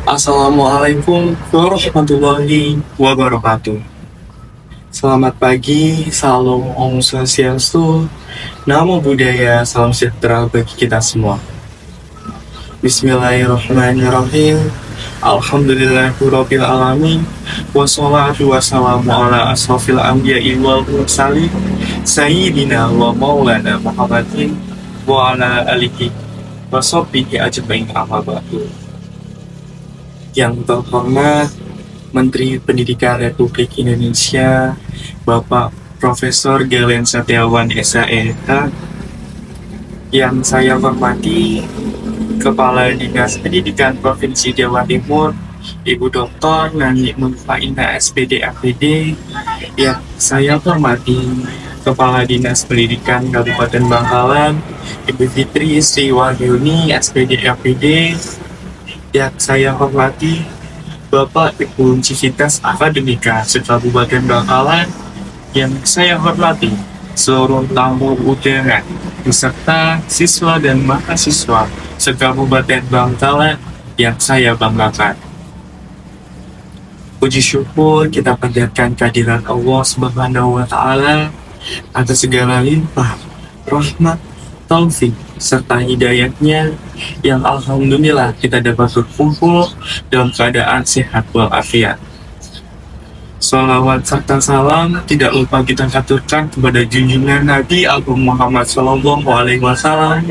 Assalamualaikum warahmatullahi wabarakatuh. Selamat pagi, salam Om Swastiastu, Namo Buddhaya, salam sejahtera bagi kita semua. Bismillahirrahmanirrahim. Alhamdulillahirabbil alamin. Wassalatu wassalamu ala asrofil anbiya'i wal mursalin sayyidina wa maulana Muhammadin wa ala alihi wa sahbihi ajmain amma ba'du. Yang terhormat Menteri Pendidikan Republik Indonesia, Bapak Profesor Galen Setiawan SAEH, yang saya hormati Kepala Dinas Pendidikan Provinsi Jawa Timur, Ibu Dr. Nani Munfaina SPD APD, yang saya hormati Kepala Dinas Pendidikan Kabupaten Bangkalan, Ibu Fitri Sri Wahyuni SPD APD, yang saya hormati Bapak Ibu Civitas Akademika se-Kabupaten Bangkalan, yang saya hormati seluruh tamu undangan beserta siswa dan mahasiswa se-Kabupaten Bangkalan yang saya banggakan. Puji syukur kita panjatkan kehadiran Allah Subhanahu wa Ta'ala atas segala limpah rahmat, taufik serta hidayahnya, yang alhamdulillah kita dapat berkumpul dalam keadaan sehat walafiat. Sholawat serta salam tidak lupa kita aturkan kepada junjungan Nabi Agung Muhammad SAW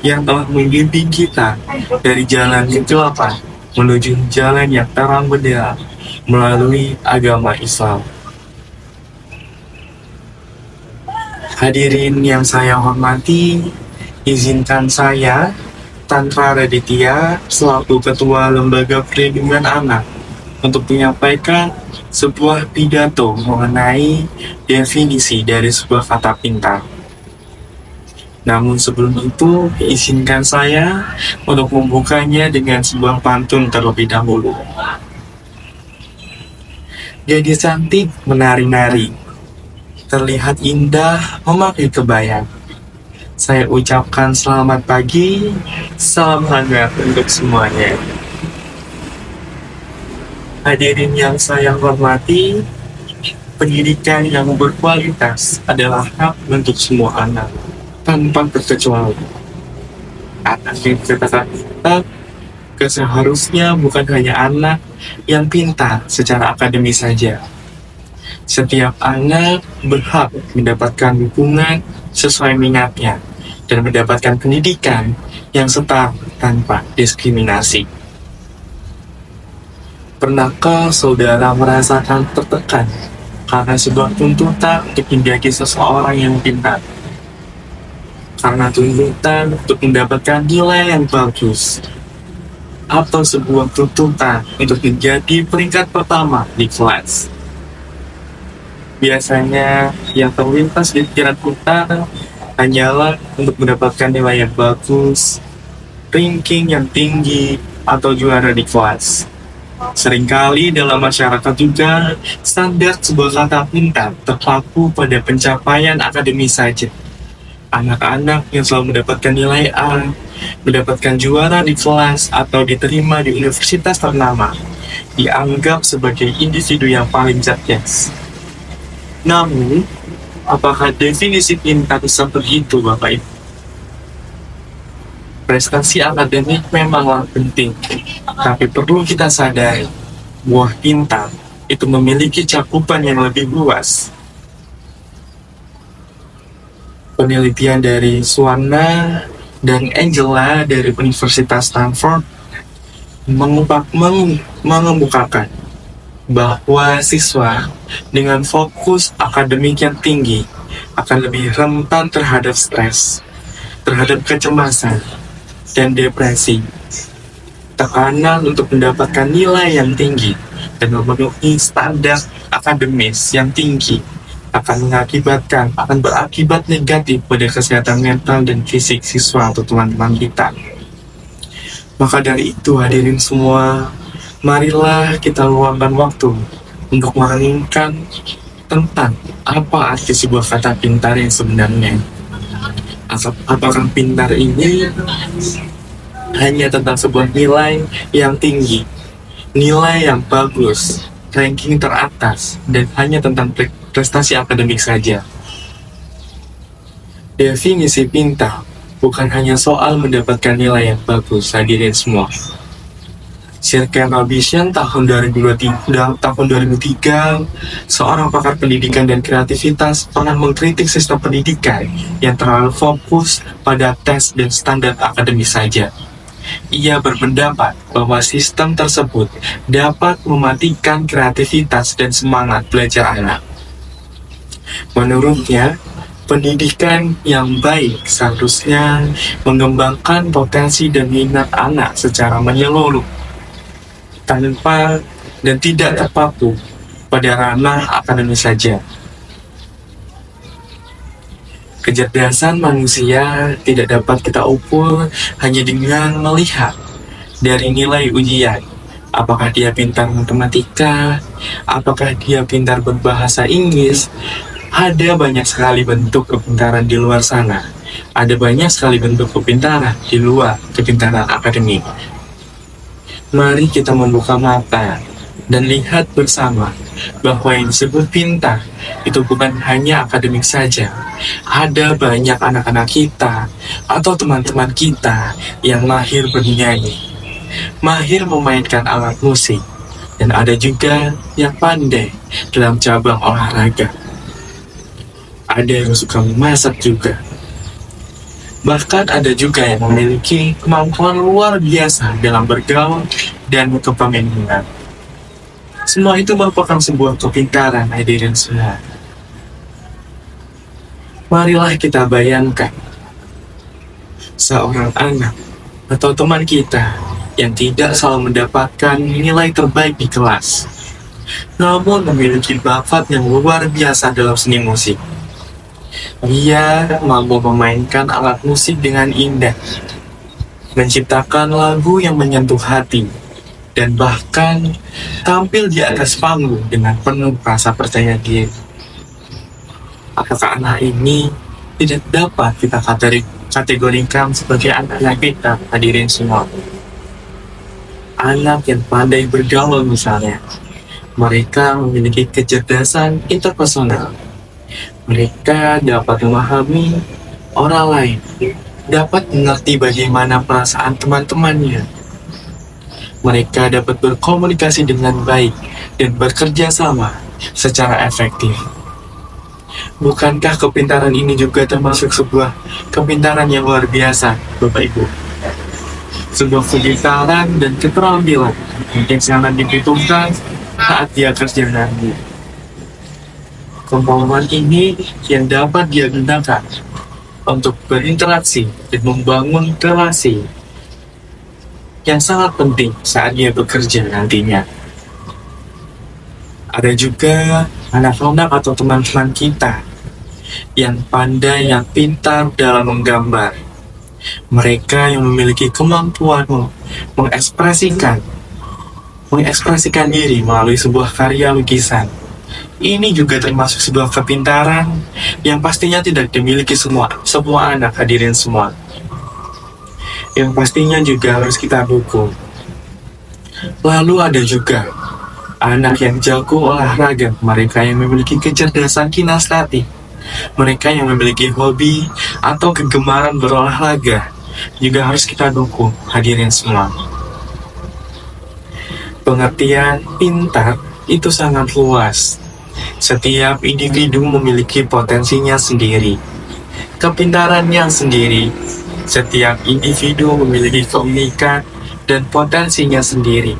yang telah membimbing kita dari jalan kegelapan menuju jalan yang terang benderang melalui agama Islam. Hadirin yang saya hormati, izinkan saya, Tantra Raditya, selaku Ketua Lembaga Perlindungan Anak, untuk menyampaikan sebuah pidato mengenai definisi dari sebuah kata pintar. Namun sebelum itu, izinkan saya untuk membukanya dengan sebuah pantun terlebih dahulu. Gadis cantik menari-nari, terlihat indah memakai kebaya. Saya ucapkan selamat pagi, salam hangat untuk semuanya. Hadirin yang saya hormati, pendidikan yang berkualitas adalah hak untuk semua anak, tanpa terkecuali. Anak yang dikatakan pintar, seharusnya bukan hanya anak yang pintar secara akademis saja. Setiap anak berhak mendapatkan dukungan sesuai minatnya dan mendapatkan pendidikan yang setara tanpa diskriminasi. Pernahkah saudara merasakan tertekan karena sebuah tuntutan untuk menjadi seseorang yang pintar? Karena tuntutan untuk mendapatkan nilai yang bagus, atau sebuah tuntutan untuk menjadi peringkat pertama di kelas? Biasanya yang terlintas di pikiran kita hanyalah untuk mendapatkan nilai yang bagus, ranking yang tinggi, atau juara di kelas. Seringkali dalam masyarakat juga, standar sebuah kata pintar terpaku pada pencapaian akademis saja. Anak-anak yang selalu mendapatkan nilai A, mendapatkan juara di kelas, atau diterima di universitas ternama, dianggap sebagai individu yang paling cerdas. Namun, apakah definisi pintar seperti itu, Bapak Ibu? Prestasi akademik memanglah penting, tapi perlu kita sadari, buah pintar itu memiliki cakupan yang lebih luas. Penelitian dari Swana dan Angela dari Universitas Stanford mengemukakan bahwa siswa dengan fokus akademik yang tinggi akan lebih rentan terhadap stres, terhadap kecemasan, dan depresi. Tekanan untuk mendapatkan nilai yang tinggi dan memenuhi standar akademis yang tinggi akan berakibat negatif pada kesehatan mental dan fisik siswa atau teman-teman kita. Maka dari itu, hadirin semua, marilah kita luangkan waktu untuk merenungkan tentang apa arti sebuah kata pintar yang sebenarnya. Apakah pintar ini hanya tentang sebuah nilai yang tinggi nilai yang bagus, ranking teratas, dan hanya tentang prestasi akademik saja. Definisi pintar bukan hanya soal mendapatkan nilai yang bagus, hadirin semua. Sirken Robinson tahun 2003, seorang pakar pendidikan dan kreativitas pernah mengkritik sistem pendidikan yang terlalu fokus pada tes dan standar akademis saja. Ia berpendapat bahwa sistem tersebut dapat mematikan kreativitas dan semangat belajar anak. Menurutnya, pendidikan yang baik seharusnya mengembangkan potensi dan minat anak secara menyeluruh, tanpa dan tidak terpaku pada ranah akademis saja. Kecerdasan manusia tidak dapat kita ukur hanya dengan melihat dari nilai ujian. Apakah dia pintar matematika, apakah dia pintar berbahasa Inggris. Ada banyak sekali bentuk kepintaran di luar sana. Ada banyak sekali bentuk kepintaran di luar kepintaran akademik. Mari kita membuka mata dan lihat bersama bahwa yang disebut pintar itu bukan hanya akademik saja. Ada banyak anak-anak kita atau teman-teman kita yang mahir bernyanyi, mahir memainkan alat musik, dan ada juga yang pandai dalam cabang olahraga. Ada yang suka memasak juga. Bahkan ada juga yang memiliki kemampuan luar biasa dalam bergaul dan kepemimpinan. Semua itu merupakan sebuah kepintaran, hadirin semua. Marilah kita bayangkan seorang anak atau teman kita yang tidak selalu mendapatkan nilai terbaik di kelas, namun memiliki bakat yang luar biasa dalam seni musik. Dia mampu memainkan alat musik dengan indah, menciptakan lagu yang menyentuh hati, dan bahkan tampil di atas panggung dengan penuh rasa percaya diri. Apakah anak ini tidak dapat kita kategorikan sebagai anak-anak pintar, hadirin semua? Anak yang pandai bergaul misalnya, mereka memiliki kecerdasan interpersonal. Mereka dapat memahami orang lain, dapat mengerti bagaimana perasaan teman-temannya. Mereka dapat berkomunikasi dengan baik dan bekerja sama secara efektif. Bukankah kepintaran ini juga termasuk sebuah kepintaran yang luar biasa, Bapak Ibu? Sebuah kepintaran dan keterampilan yang sangat dibutuhkan saat dia kerja nanti. Kemampuan ini yang dapat dia gunakan untuk berinteraksi dan membangun relasi yang sangat penting saat dia bekerja nantinya. Ada juga anak-anak atau teman-teman kita yang pandai, yang pintar dalam menggambar. Mereka yang memiliki kemampuan mengekspresikan diri melalui sebuah karya lukisan. Ini juga termasuk sebuah kepintaran yang pastinya tidak dimiliki semua anak, hadirin semua. Yang pastinya juga harus kita dukung. Lalu ada juga anak yang jago olahraga, mereka yang memiliki kecerdasan kinestetik, mereka yang memiliki hobi atau kegemaran berolahraga, juga harus kita dukung, hadirin semua. Pengertian pintar itu sangat luas. Setiap individu memiliki potensinya sendiri, kepintarannya sendiri. Setiap individu memiliki keunikan dan potensinya sendiri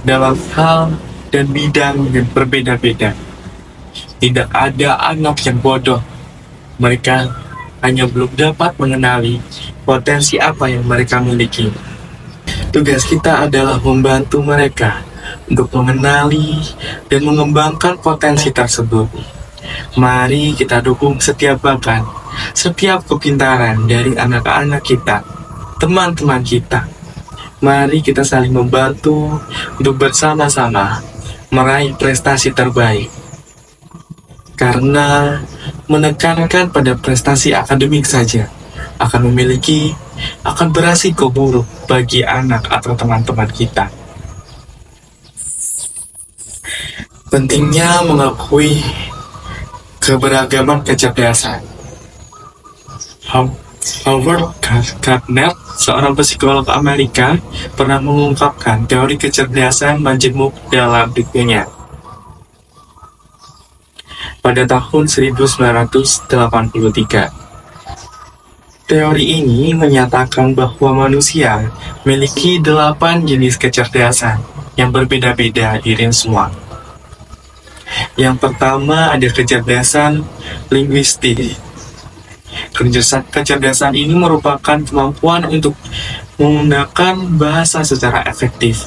dalam hal dan bidang yang berbeda-beda. Tidak ada anak yang bodoh. Mereka hanya belum dapat mengenali potensi apa yang mereka miliki. Tugas kita adalah membantu mereka untuk mengenali dan mengembangkan potensi tersebut. Mari kita dukung setiap bakat, setiap kepintaran dari anak-anak kita, teman-teman kita. Mari kita saling membantu untuk bersama-sama meraih prestasi terbaik. Karena menekankan pada prestasi akademik saja akan beresiko buruk bagi anak atau teman-teman kita. Pentingnya mengakui keberagaman kecerdasan. Howard Gardner, seorang psikolog Amerika, pernah mengungkapkan teori kecerdasan majemuk dalam bukunya pada tahun 1983. Teori ini menyatakan bahwa manusia memiliki 8 jenis kecerdasan yang berbeda-beda diri semua. Yang pertama ada kecerdasan linguistik. Kecerdasan ini merupakan kemampuan untuk menggunakan bahasa secara efektif.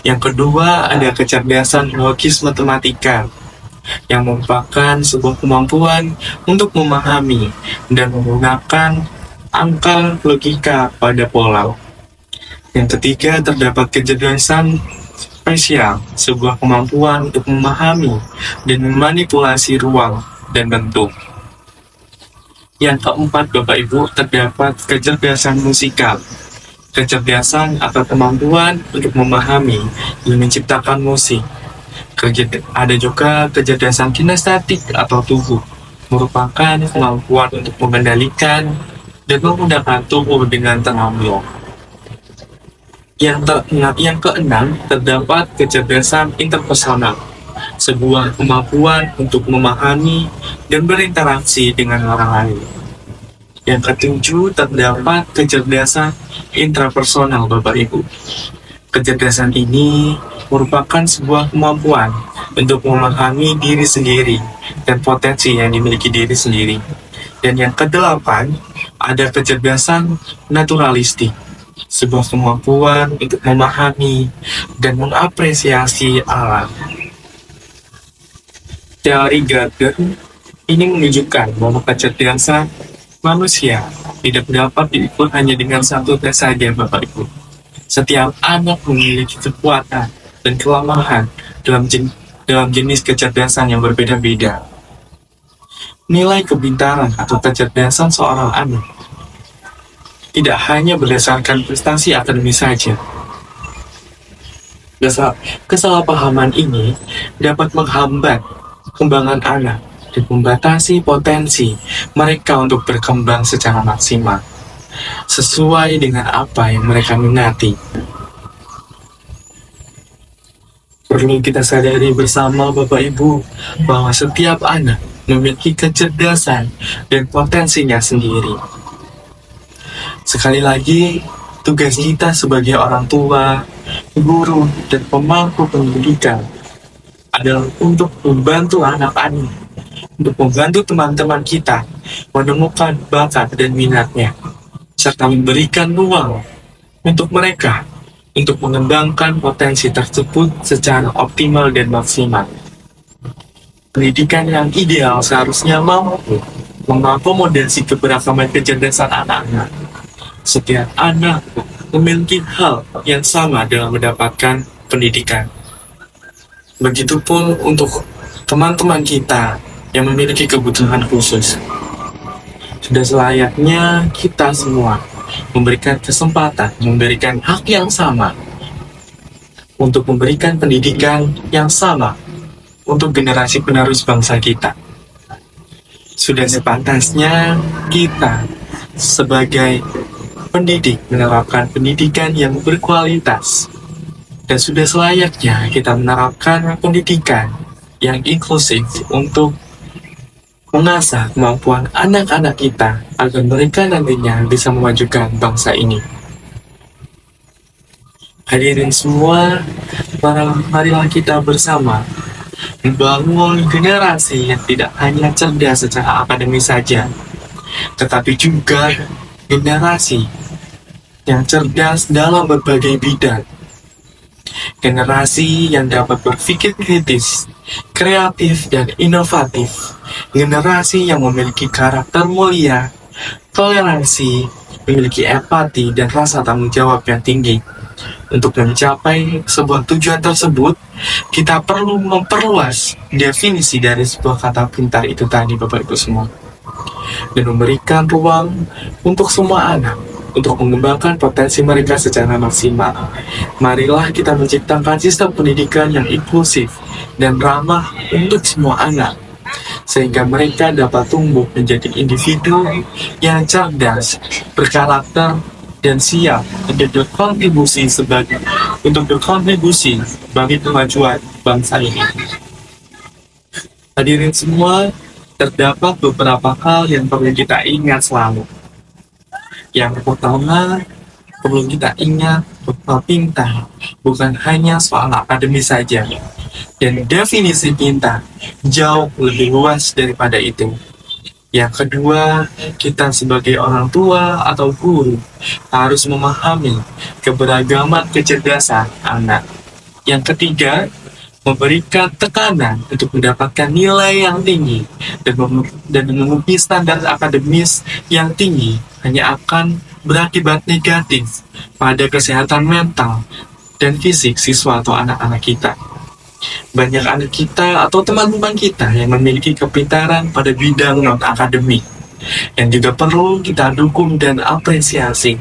Yang kedua ada kecerdasan logis matematika, yang merupakan sebuah kemampuan untuk memahami dan menggunakan angka logika pada pola. Yang ketiga terdapat kecerdasan spasial, sebuah kemampuan untuk memahami dan memanipulasi ruang dan bentuk. Yang keempat, Bapak Ibu, terdapat kecerdasan musikal. Kecerdasan atau kemampuan untuk memahami dan menciptakan musik. Ada juga kecerdasan kinestetik atau tubuh, merupakan kemampuan untuk mengendalikan dan menggunakan tubuh dengan terampil. Yang keenam, terdapat kecerdasan interpersonal, sebuah kemampuan untuk memahami dan berinteraksi dengan orang lain. Yang ketujuh, terdapat kecerdasan intrapersonal, Bapak Ibu. Kecerdasan ini merupakan sebuah kemampuan untuk memahami diri sendiri dan potensi yang dimiliki diri sendiri. Dan yang kedelapan, ada kecerdasan naturalistik, sebuah kemampuan untuk memahami dan mengapresiasi alam. Teori Gardner ini menunjukkan bahwa kecerdasan manusia tidak dapat diukur hanya dengan satu tes saja, Bapak Ibu. Setiap anak memiliki kekuatan dan kelemahan dalam jenis kecerdasan yang berbeda-beda. Nilai kepintaran atau kecerdasan seorang anak tidak hanya berdasarkan prestasi akademis saja. Kesalahpahaman ini dapat menghambat perkembangan anak dan membatasi potensi mereka untuk berkembang secara maksimal sesuai dengan apa yang mereka minati. Perlu kita sadari bersama, Bapak Ibu, bahwa setiap anak memiliki kecerdasan dan potensinya sendiri. Sekali lagi, tugas kita sebagai orang tua, guru, dan pemangku pendidikan adalah untuk membantu anak-anak, untuk membantu teman-teman kita menemukan bakat dan minatnya, serta memberikan ruang untuk mereka untuk mengembangkan potensi tersebut secara optimal dan maksimal. Pendidikan yang ideal seharusnya mampu mengakomodasi keberagaman kecerdasan anak-anak. Setiap anak memiliki hal yang sama dalam mendapatkan pendidikan. Begitupun untuk teman-teman kita yang memiliki kebutuhan khusus. Sudah selayaknya kita semua memberikan kesempatan, memberikan hak yang sama untuk memberikan pendidikan yang sama untuk generasi penerus bangsa kita. Sudah sepantasnya kita sebagai pendidik menerapkan pendidikan yang berkualitas, dan sudah selayaknya kita menerapkan pendidikan yang inklusif untuk mengasah kemampuan anak-anak kita agar mereka nantinya bisa memajukan bangsa ini. Hadirin semua, marilah kita bersama membangun generasi yang tidak hanya cerdas secara akademis saja, tetapi juga generasi yang cerdas dalam berbagai bidang. Generasi yang dapat berpikir kritis, kreatif, dan inovatif. Generasi yang memiliki karakter mulia, toleransi, memiliki empati, dan rasa tanggung jawab yang tinggi. Untuk mencapai sebuah tujuan tersebut, kita perlu memperluas definisi dari sebuah kata pintar itu tadi, Bapak Ibu semua, dan memberikan ruang untuk semua anak untuk mengembangkan potensi mereka secara maksimal. Marilah kita menciptakan sistem pendidikan yang inklusif dan ramah untuk semua anak, sehingga mereka dapat tumbuh menjadi individu yang cerdas, berkarakter, dan siap untuk berkontribusi bagi kemajuan bangsa ini. Hadirin semua, terdapat beberapa hal yang perlu kita ingat selalu. Yang pertama, perlu kita ingat bahwa pintar bukan hanya soal akademis saja, dan definisi pintar jauh lebih luas daripada itu. Yang kedua, kita sebagai orang tua atau guru harus memahami keberagaman kecerdasan anak. Yang ketiga, memberikan tekanan untuk mendapatkan nilai yang tinggi dan memenuhi standar akademis yang tinggi hanya akan berakibat negatif pada kesehatan mental dan fisik siswa atau anak-anak kita. Banyak anak kita atau teman-teman kita yang memiliki kepintaran pada bidang non-akademik yang juga perlu kita dukung dan apresiasi.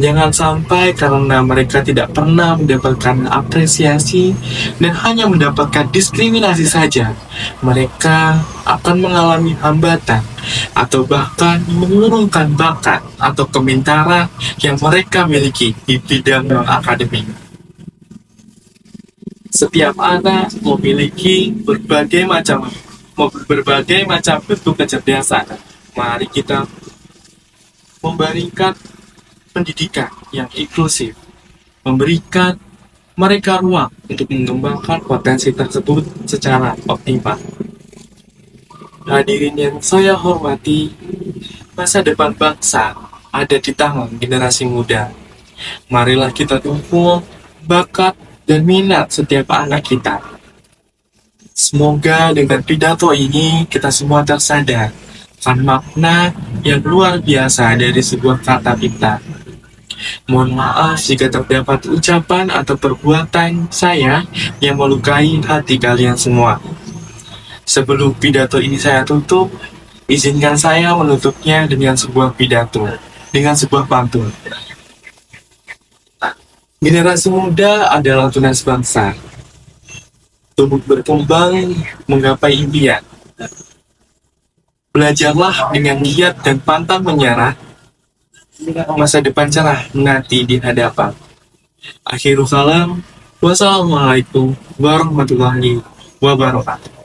Jangan sampai karena mereka tidak pernah mendapatkan apresiasi dan hanya mendapatkan diskriminasi saja, mereka akan mengalami hambatan atau bahkan mengurungkan bakat atau kepintaran yang mereka miliki di bidang non-akademik. Setiap anak memiliki berbagai macam bentuk kecerdasan. Mari kita memberikan pendidikan yang inklusif, memberikan mereka ruang untuk mengembangkan potensi tersebut secara optimal. Hadirin yang saya hormati, masa depan bangsa ada di tangan generasi muda. Marilah kita dukung bakat dan minat setiap anak kita. Semoga dengan pidato ini kita semua tersadar akan makna yang luar biasa dari sebuah kata pintar. Mohon maaf jika terdapat ucapan atau perbuatan saya yang melukai hati kalian semua. Sebelum pidato ini saya tutup, izinkan saya menutupnya dengan sebuah pidato, dengan sebuah pantun. Generasi muda adalah tunas bangsa. Tumbuh berkembang menggapai impian. Belajarlah dengan giat dan pantang menyerah. Masa depan cerah nanti di hadapan. Akhirul kalam. Wassalamualaikum warahmatullahi wabarakatuh.